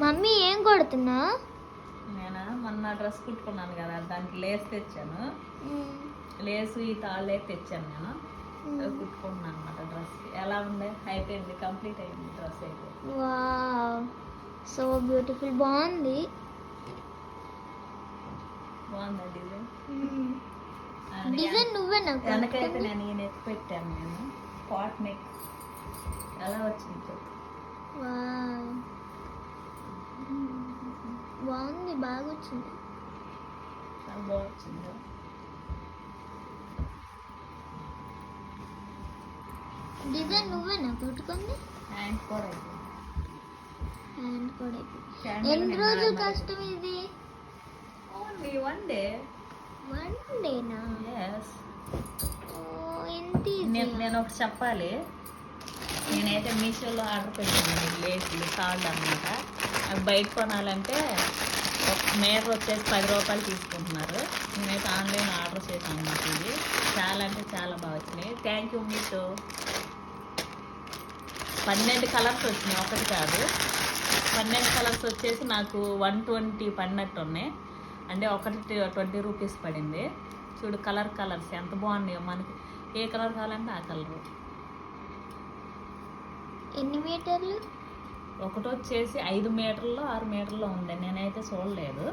Mummy ఏం కొడుతున్నా? నేను మొన్న డ్రెస్ కుట్టుకున్నాను కదా, దానికి లేస్ తెచ్చాను. లేసు ఈ తాళ్ళే తెచ్చాను నేను. కుట్టుకుంటున్నాను అనమాట డ్రెస్. ఎలా ఉంది? అయిపోయింది, కంప్లీట్ అయింది డ్రెస్ అయితే. Wow, so beautiful. బాగుంది. బాగుందా డిజైన్? డిజైన్ నువ్వే నాకు వెనకైతే నేను ఈ నెక్ పెట్టాను. నేను పాట్ నెక్. ఎలా వచ్చింది చెప్పు? వావ్, బాగుంది, బాగా వచ్చింది. చాలా బాగా వచ్చింది. డిజైన్ నువ్వేనా కుట్టుకుంది? హ్యాండ్ కూడా అయిపోయింది. హ్యాండ్ కూడా అయిపోయింది. ఎన్ని రోజులు కష్టం ఇది? Only one day. వన్ డేనా? ఎస్. ఎంత నేను ఒకటి చెప్పాలి. నేనైతే మీషోలో ఆర్డర్ పెట్టాను లేసులు తాళ్ళు అనమాట. అవి బయట కొనాలంటే ఒక మీటర్ వచ్చేసి 10 రూపాయలు తీసుకుంటున్నారు. నేనైతే ఆన్లైన్ ఆర్డర్ చేశాను అనమాట. ఇది చాలా అంటే చాలా బాగా వచ్చినాయి. Thank you Meesho. 12 కలర్స్ వచ్చినాయి, ఒకటి కాదు. 12 కలర్స్ వచ్చేసి నాకు 120 పడినట్టు ఉన్నాయి. అంటే ఒకటి 20 రూపీస్ పడింది. చూడు కలర్స్ ఎంత బాగున్నాయో. మనకి ఏ కలర్ కావాలంటే ఆ కలరు. ఎన్ని మీటర్లు? ఒకటి వచ్చేసి 5 మీటర్లో 6 మీటర్లో ఉంది. నేనైతే చూడలేదు,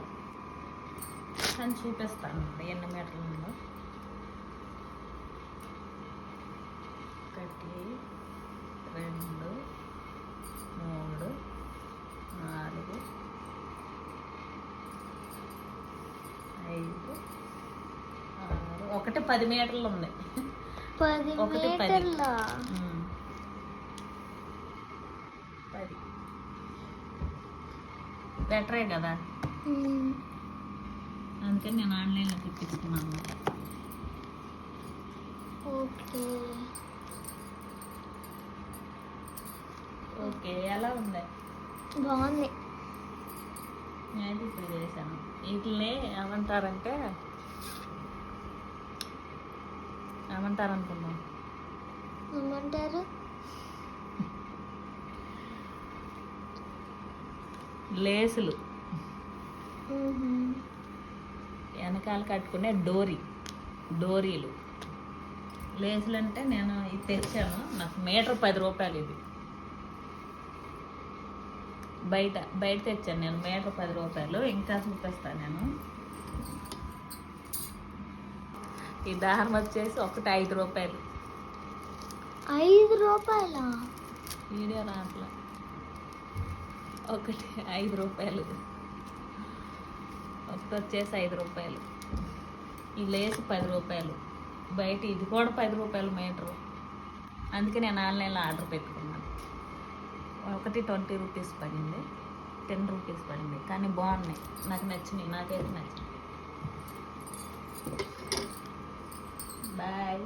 కానీ చూపిస్తాను ఎన్ని మీటర్లు ఉందో. 1 2 3 4 5 6. ఒకటి 10 మీటర్లు ఉంది. 10 మీటర్ల? 10 బెటరే కదా. అందుకని నేను ఆన్లైన్లో తెప్పించుకున్నాను అనమాట. ఓకే ఓకే, ఎలా ఉంది? బాగుంది. నేనైతే ఇప్పుడు చేశాను. వీటిని ఏమంటారనుకున్నాం? ఏమంటారు? లేసులు. వెనకాల కట్టుకునే డోరీలు. లేసులు అంటే నేను ఇది తెచ్చాను. నాకు మీటర్ 10 రూపాయలు. ఇది బయట తెచ్చాను నేను. మీటర్ 10 రూపాయలు. ఇంకా చూపిస్తాను నేను. ఈ దారం వచ్చేసి ఒకటి 5 రూపాయలు. 5 రూపాయల? వీడియో రాట్లా. ఒకటి 5 రూపాయలు. ఒకటి వచ్చేసి 5 రూపాయలు. ఈ లేసు 10 రూపాయలు. బయట ఇది కూడా 10 రూపాయలు మీటరు. అందుకే నేను ఆన్లైన్లో ఆర్డర్ పెట్టుకున్నాను. ఒకటి 20 రూపీస్ పడింది, 10 రూపీస్ పడింది. కానీ బాగున్నాయి, నాకు నచ్చినాయి. నాకైతే నచ్చినాయి. బాయ్.